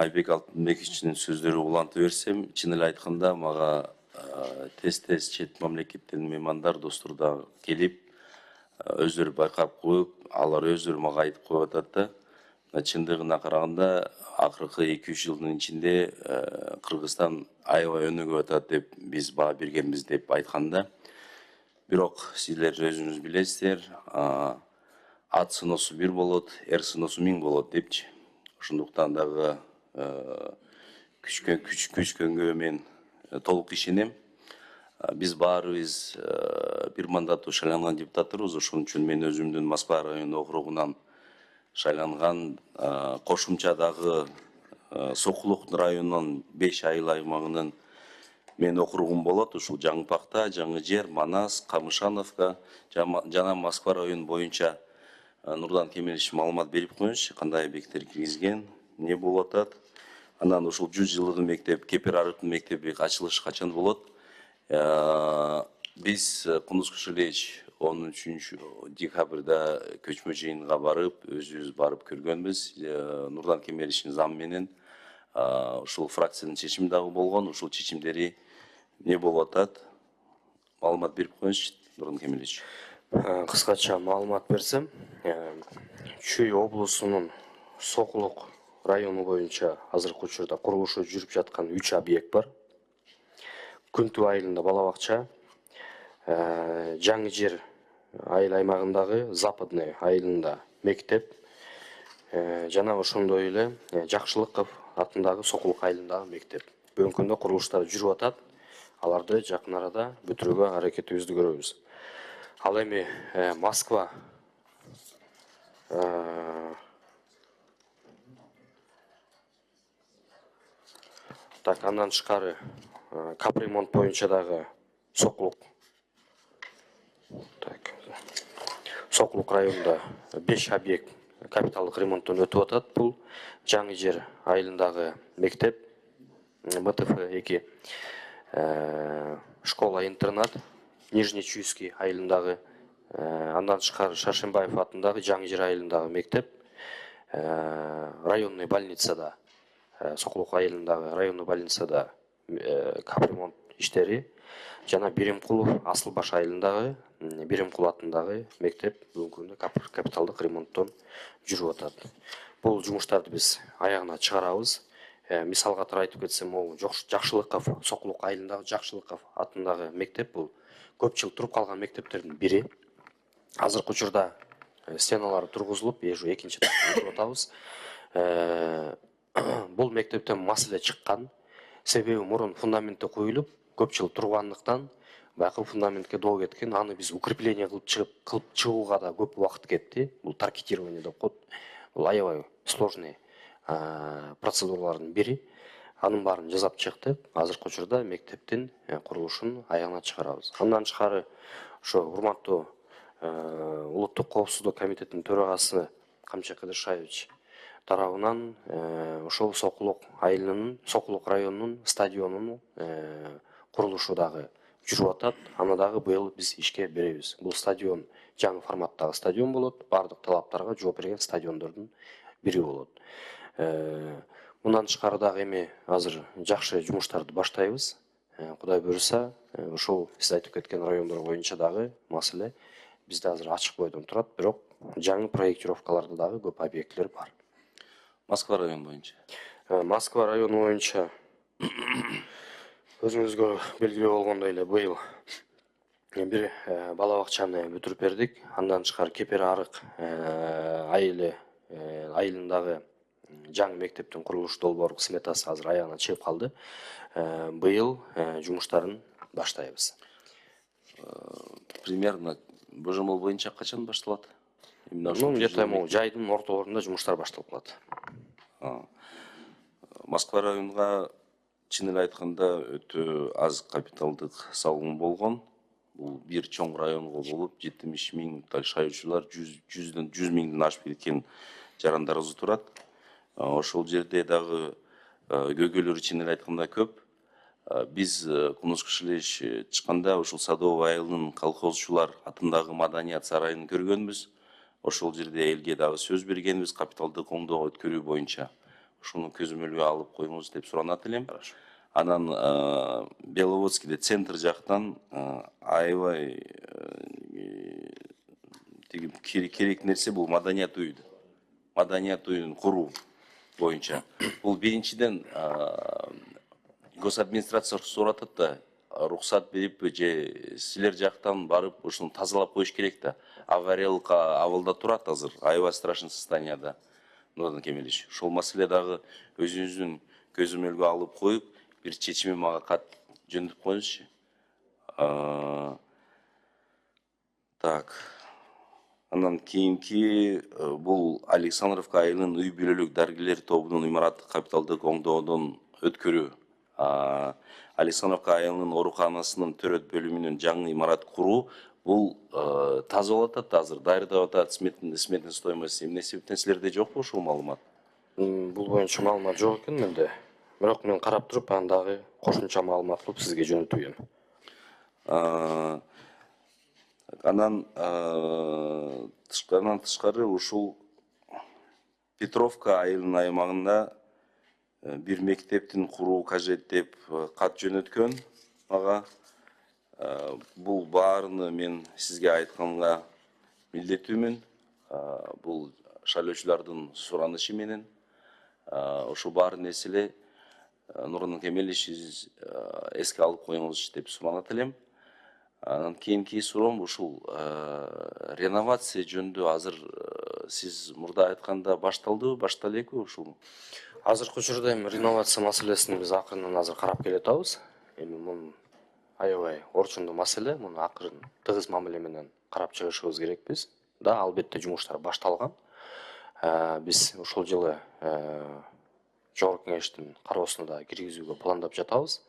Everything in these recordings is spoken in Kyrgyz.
Айбек Алтынбековичтин сөздөрү уланта берсем, чын эле айтканда мага тез чет мамлекеттен меймандар, достор да келип, өздөрү байкап коюп, алар өздөрү мага айтып коюп атат да. Чындыгына караганда, акыркы 2-3 жылдын ичинде Кыргызстан аябай өнүгүп атат деп биз баа бергенбиз деп айтканда. Бирок силер өзүңүз билесиздер, ат сыноосу бир болот, эр сыноосу 1000 болот депчи. Ошондуктан дагы күчкөнгө мен толук ишенем. Биз баарыбыз бир мандаттуу шайланган депутаттарбыз. Ошон үчүн мен өзүмдүн Москва району округунан шайланган, кошумча дагы Сокулук районунун 5 айыл аймагынын мен округум болот. Ушул Жаңыпакта, Жаңы Жер, Манас, Камышановка жана Москва району боюнча Нурдан Кемелевич маалымат берип коюңузчу, кандай объекттер киргизген, не болуп атат. Анан ушул 100 жылдык мектеп, Кепер Арыктын мектеби ачылышы качан болот? Биз Кундуз Кышылевич 13 декабрда көчмө жыйынга барып, өзүбүз барып көргөнбүз. Нурдан Кемелевичтин замы менен ушул фракциянын чечими дагы болгон. Ушул чечимдери не болуп атат? Маалымат берип коюңузчу, Нурдан Кемелевич. Кыскача маалымат берсем, Чүй облусунун Сокулук району боюнча азыркы учурда курулушу жүрүп жаткан 3 объект бар. Күнтүү айылында бала бакча, Жаңы Жер айыл аймагындагы Западный айылында мектеп, жана ошондой эле Жакшылыков атындагы Сокулук айылындагы мектеп. Бүгүнкү күндө курулуштар жүрүп атат. Аларды жакын арада бүтүрүүгө аракетибизди көрөбүз. Ал эми Москва так андан тышкары капремонт боюнча дагы Сокулук районунда 5 объект капиталдык ремонттон өтүп атат. Бул Жаңы Жер айылындагы мектеп, БТФ-2, школа-интернат, Нижнечуйский айылындагы, андан тышкары Шаршембаев атындагы Жаңы Жер айылындагы мектеп, районный больницада, Сокулук айылындагы районный больницада капремонт иштери, жана Биримкулов Асылбаш айылындагы Биримкул атындагы мектеп бүгүнкү күндө капиталдык ремонттон жүрүп атат. Бул жумуштарды биз аягына чыгарабыз. Мисал катары айтып кетсем, могу Жакшылыков, Сокулук айылындагы Жакшылыков атындагы мектеп бул көп жыл туруп калган мектептердин бири. Азыркы учурда стеналары тургузулуп, экинчи этапты атабыз. Бул мектептен маселе чыккан. Себеби мурун фундаменти коюлуп, көп жыл тургандыктан байкы фундаментке доо кеткен. Аны биз укрепление кылып чыгууга да көп убакыт кетти. Бул таркетирование деп коет. Бул аябай сложный процедуралардын бири. Анын баарын жасап чыктык. Азыркы учурда мектептин курулушун аягына чыгарабыз. Андан тышкары ошо урматтуу улуттук коопсуздук комитетинин төрагасы Камчак Кыдыршаевич тарабынан ошол Сокулук айылынын, Сокулук районунун стадионунун курулушу дагы жүрүп атат. Аны дагы быйыл биз ишке беребиз. Бул стадион жаңы форматтагы стадион болот. Бардык талаптарга жооп берген стадиондордун бири болот. Мындан тышкары дагы эми азыр жакшы жумуштарды баштайбыз. Кудай буйруса, ушул сиз айтып кеткен райондор боюнча дагы маселе бизде азыр ачык бойдон турат, бирок жаңы проектировкаларда дагы көп объекттер бар. Москва району боюнча. Москва району боюнча өзүңүзгө белгилүү болгондой эле быйыл бир бала бакчаны бүтүрүп бердик. Андан тышкары Кепер Арык айылындагы жаңы мектептин курулуш долбоору сметасы азыр аягына чыгып калды. Быйыл жумуштарын баштайбыз. Примерно БЖМО боюнча качан башталат? Где-то жайдын ортолорунда жумуштар башталып калат. Москва районуна чын эле айтканда өтө аз капиталдык салым болгон. Бул бир чоң районго болуп 70 000 шаючулар 100 000ден ашып кеткен жарандарыбыз турат. Ошол жерде дагы көйгөйлөр чын эле айтканда көп. Биз Кундуз Кышылевич чыкканда ушул Садовый айылынын колхозчулар атындагы маданият сарайын көргөнбүз. Ошол жерде элге дагы сөз бергенбиз капиталдык оңдоо өткөрүү боюнча. ушуну көзөмөлгө алып коюңуз деп суранат элем. Анан Беловодскийде центр жактан аябай керек нерсе бул маданият үйү. Маданият үйүн куруу боюнча. Бул биринчиден госадминистрация сурап атат да, рухсат берип же силер жактан барып ушуну тазалап коюш керек да. Авариялык абалда турат азыр, аябай страшный состоянияда. Нурдан Кемелевич, ушул маселе дагы өзүңүздүн көзөмөлгө алып коюп, бир чечими мага кат жөндөп коюңузчу. Так. Андан кийинки бул Александровка айылынын үй бүлөлүк дарыгерлер тобунун имараттык капиталдык оңдоодон өткөрүү. Александровка айылынын ооруканасынын төрөт бөлүмүнүн жаңы имарат куруу бул таза болуп атат азыр, даярдап атат, сметный стоимость. Эмне себептен силерде жокпу ушул маалымат? Бул боюнча маалымат жок экен менде. Бирок мен карап туруп, андагы кошумча маалымат кылып сизге жөнөтүп эм. Анан тышкары ушул Петровка айылынын аймагында бир мектептин куруу кажет деп кат жөнөткөн мага. Бул баарыны мен сизге айтканга милдеттүүмүн. Бул шайлоочулардын суранышы менен. Ошол баары нерселе Нурдан Кемелевич сиз эске алып коюңуз деп суранат элем. Анан кийинки суроом ушул реновация жөнүндө азыр сиз мурда айтканда башталдыбы, баштала элекпи ушул? Азыркы учурда эми реновация маселесин биз акырынан азыр карап келатабыз. Эми муну аябай орчундуу маселе, муну акырын тыгыз мамиле менен карап чыгышыбыз керекпиз. Да, албетте жумуштар башталган. Биз ушул жылы жогорку кеңештин кароосуна да киргизүүгө пландап жатабыз.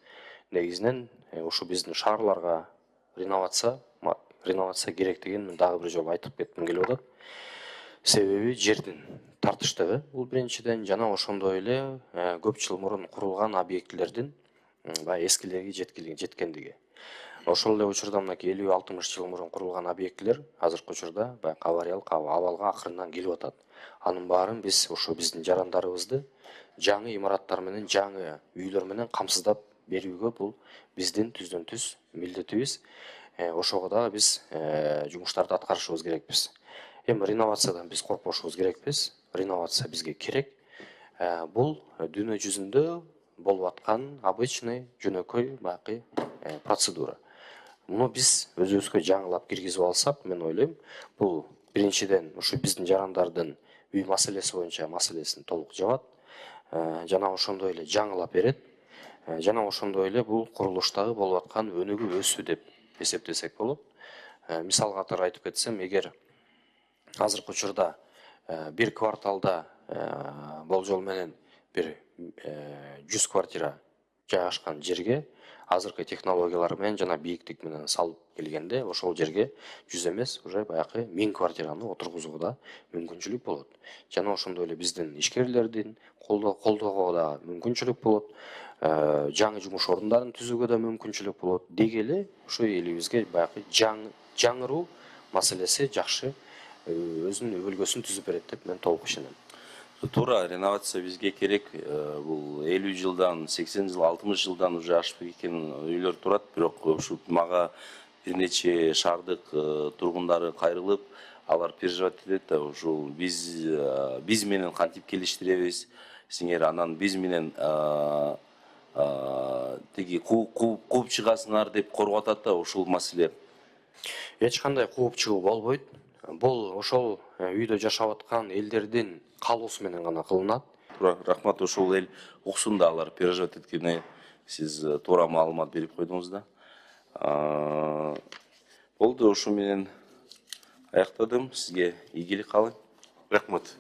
Негизинен ушу биздин шаарларга реновация керектигин мен дагы бир жолу айтып кетким келип атат. Себеби жердин тартыштыгы бул биринчиден, жана ошондой эле көп жыл мурун курулган объектилердин баягы эскилиги жеткендиги. Ошол эле учурда мынакей 50-60 жыл мурун курулган объектилер азыркы учурда баягы авариялык абалга акырындан келип атат. Анын баарын биз ушу биздин жарандарыбызды жаңы имараттар менен, жаңы үйлөр менен камсыздап берүүгө бул биздин түздөн түз милдетибиз. Ошого дагы биз жумуштарды аткарышыбыз керекпиз. Эми реновациядан биз коркпошубуз керекпиз. Реновация бизге керек. Бул дүйнө жүзүндө болуп аткан обычный жөнөкөй баягы процедура. Муну биз өзүбүзгө жаңылап киргизип алсак, мен ойлойм, бул биринчиден ушу биздин жарандардын үй маселеси боюнча маселесин толук жабат, жана ошондой эле жаңылап берет, жана ошондой эле бул курулуштагы болуп аткан өнүгүү өсүү деп эсептесек болот. Мисал катары айтып кетсем, эгер азыркы учурда бир кварталда болжол менен бир 100 квартира жайгашкан жерге азыркы технологиялар менен жана бийиктик менен салып келгенде ошол жерге 100 эмес, уже баягы 1000 квартираны отургузууга да мүмкүнчүлүк болот. Жана ошондой эле биздин ишкерлердин колдоого да мүмкүнчүлүк болот. Жаңы жумуш орундарын түзүүгө да мүмкүнчүлүк болот. Деги эле ушу элибизге баягы жаңыруу маселеси жакшы өзүнүн өбөлгөсүн түзүп берет деп мен толук ишенем. Туура, реновация бизге керек. Бул 50 жылдан, 80 жыл, 60 жылдан уже ашып кеткен үйлөр турат, бирок ушу мага бир нече шаардык тургундары кайрылып, алар переживать этет да, ушул биз менен кантип келиштиребиз, сиңер анан биз менен тиги кууп чыгасыңар деп коркуп атат да ушул маселе. Эч кандай кууп чыгуу болбойт. Бул ошол үйдө жашап аткан элдердин калоосу менен гана кылынат. Туура, рахмат, ошол эл уксун да алар переживать эткенине сиз туура маалымат берип койдуңуз да. Болду, ушу менен аяктадым. Сизге ийгилик каалайм. Рахмат.